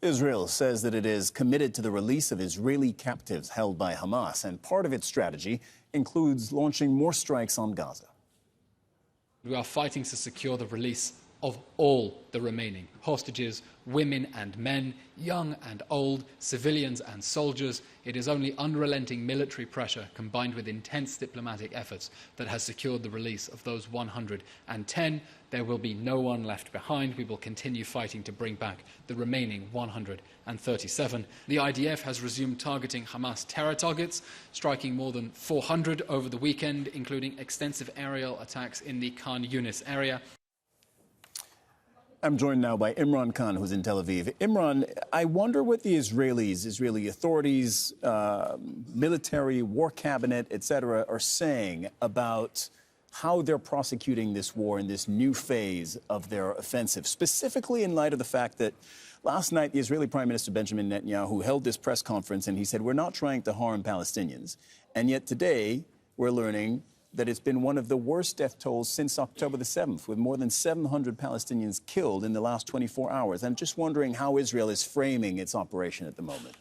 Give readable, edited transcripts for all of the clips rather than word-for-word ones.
Israel says that it is committed to the release of Israeli captives held by Hamas, and part of its strategy includes launching more strikes on Gaza. We are fighting to secure the release of all the remaining hostages, women and men, young and old, civilians and soldiers. It is only unrelenting military pressure combined with intense diplomatic efforts that has secured the release of those 110. There will be no one left behind. We will continue fighting to bring back the remaining 137. The IDF has resumed targeting Hamas terror targets, striking more than 400 over the weekend, including extensive aerial attacks in the Khan Yunis area. I'm joined now by Imran Khan, who's in Tel Aviv. Imran, I wonder what the Israeli authorities, military, war cabinet, etc., are saying about how they're prosecuting this war in this new phase of their offensive, specifically in light of the fact that last night the Israeli Prime Minister Benjamin Netanyahu held this press conference and he said, we're not trying to harm Palestinians. And yet today we're learning that it's been one of the worst death tolls since October the 7th, with more than 700 Palestinians killed in the last 24 hours. I'm just wondering how Israel is framing its operation at the moment.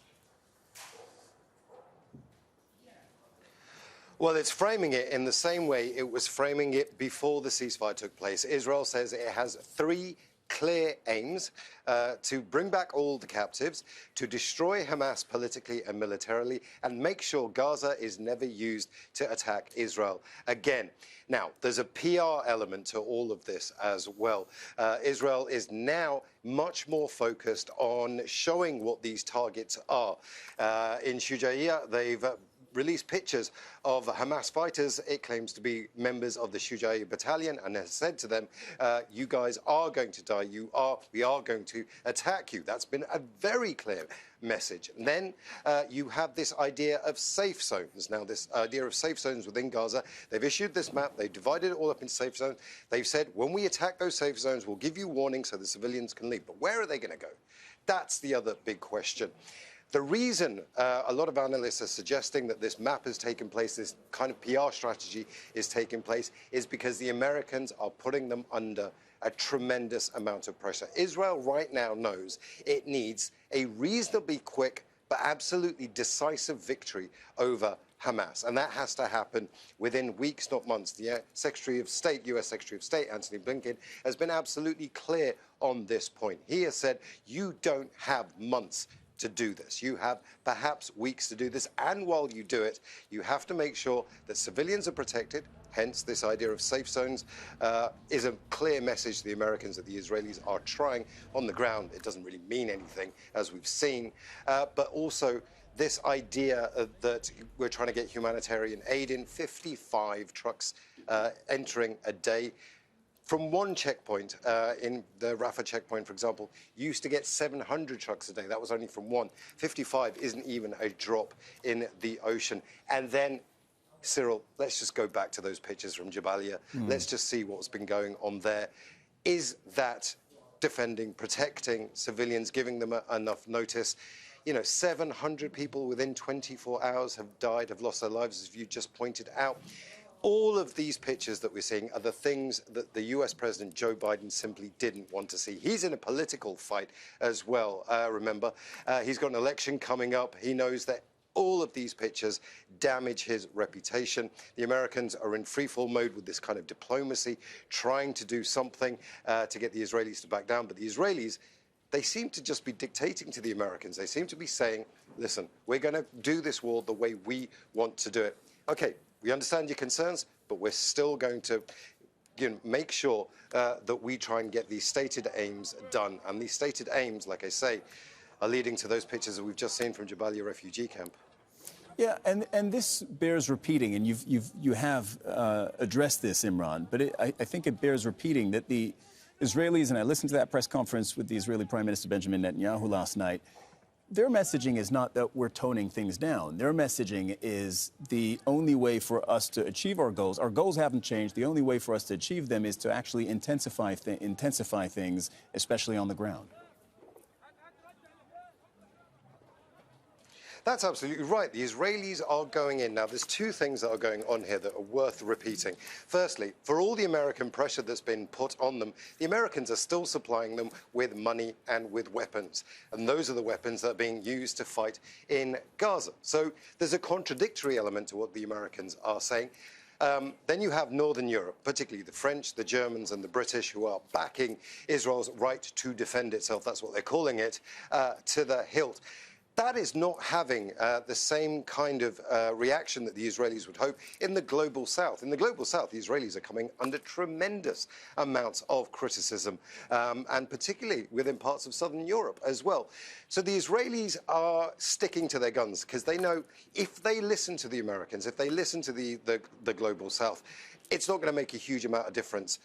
Well, it's framing it in the same way it was framing it before the ceasefire took place. Israel says it has three clear aims: to bring back all the captives, to destroy Hamas politically and militarily, and make sure Gaza is never used to attack Israel again. Now, there's a PR element to all of this as well. Israel is now much more focused on showing what these targets are. In Shujaia, they've released pictures of Hamas fighters it claims to be members of the Shujaia battalion, and has said to them, you guys are going to die, we are going to attack you. That's been a very clear message. And then you have this idea of safe zones. Now, this idea of safe zones within Gaza, they've issued this map, they've divided it all up in safe zones. They've said, when we attack those safe zones, we'll give you warning so the civilians can leave. But where are they going to go? That's the other big question. The reason a lot of analysts are suggesting that this map has taken place, this kind of PR strategy is taking place, is because the Americans are putting them under a tremendous amount of pressure. Israel right now knows it needs a reasonably quick but absolutely decisive victory over Hamas. And that has to happen within weeks, not months. The Secretary of State, US Secretary of State, Antony Blinken, has been absolutely clear on this point. He has said, you don't have months to do this. You have perhaps weeks to do this, and while you do it, you have to make sure that civilians are protected. Hence, this idea of safe zones is a clear message to the Americans that the Israelis are trying on the ground. It doesn't really mean anything, as we've seen, but also this idea that we're trying to get humanitarian aid in. 55 trucks entering a day. From one checkpoint, in the Rafah checkpoint, for example, you used to get 700 trucks a day. That was only from one. 55 isn't even a drop in the ocean. And then, Cyril, let's just go back to those pictures from Jabalia. Let's just see what's been going on there. Is that defending, protecting civilians, giving them enough notice? You know, 700 people within 24 hours have died, have lost their lives, as you just pointed out. All of these pictures that we're seeing are the things that the US President Joe Biden simply didn't want to see. He's in a political fight as well, remember. He's got an election coming up. He knows that all of these pictures damage his reputation. The Americans are in freefall mode with this kind of diplomacy, trying to do something to get the Israelis to back down. But the Israelis, they seem to just be dictating to the Americans. They seem to be saying, listen, we're going to do this war the way we want to do it. Okay. We understand your concerns, but we're still going to make sure that we try and get these stated aims done. And these stated aims, like I say, are leading to those pictures that we've just seen from Jabalia refugee camp. Yeah, and this bears repeating, and you have addressed this, Imran, but I think it bears repeating that the Israelis, and I listened to that press conference with the Israeli Prime Minister Benjamin Netanyahu last night, their messaging is not that we're toning things down. Their messaging is the only way for us to achieve our goals haven't changed. The only way for us to achieve them is to actually intensify things, especially on the ground. That's absolutely right. The Israelis are going in. Now, there's two things that are going on here that are worth repeating. Firstly, for all the American pressure that's been put on them, the Americans are still supplying them with money and with weapons. And those are the weapons that are being used to fight in Gaza. So there's a contradictory element to what the Americans are saying. Then you have Northern Europe, particularly the French, the Germans and the British, who are backing Israel's right to defend itself, that's what they're calling it, to the hilt. That is not having the same kind of reaction that the Israelis would hope in the global south. In the global south, the Israelis are coming under tremendous amounts of criticism, and particularly within parts of southern Europe as well. So the Israelis are sticking to their guns because they know if they listen to the Americans, if they listen to the global south, it's not going to make a huge amount of difference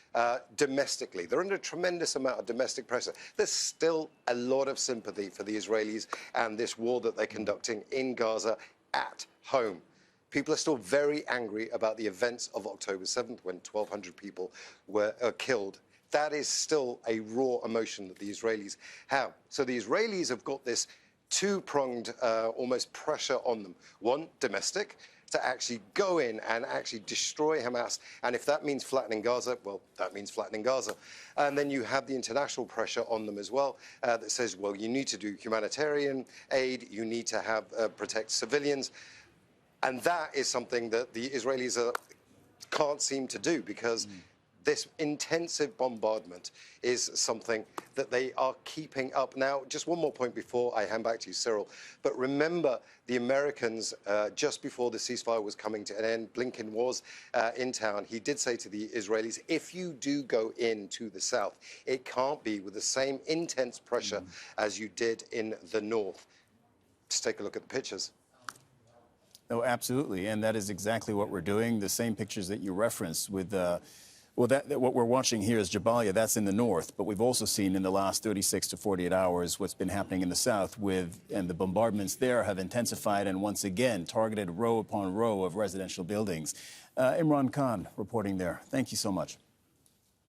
domestically. They're under a tremendous amount of domestic pressure. There's still a lot of sympathy for the Israelis and this war that they're conducting in Gaza at home. People are still very angry about the events of October 7th when 1,200 people were killed. That is still a raw emotion that the Israelis have. So the Israelis have got this two-pronged almost pressure on them. One, domestic, to actually go in and actually destroy Hamas. And if that means flattening Gaza, well, that means flattening Gaza. And then you have the international pressure on them as well that says, well, you need to do humanitarian aid, you need to have protect civilians. And that is something that the Israelis can't seem to do because this intensive bombardment is something that they are keeping up. Now, just one more point before I hand back to you, Cyril. But remember, the Americans, just before the ceasefire was coming to an end, Blinken was in town. He did say to the Israelis, if you do go into the south, it can't be with the same intense pressure as you did in the north. Just take a look at the pictures. Oh, absolutely. And that is exactly what we're doing. The same pictures that you referenced with well, what we're watching here is Jabalia. That's in the north. But we've also seen in the last 36 to 48 hours what's been happening in the south and the bombardments there have intensified and once again targeted row upon row of residential buildings. Imran Khan reporting there. Thank you so much.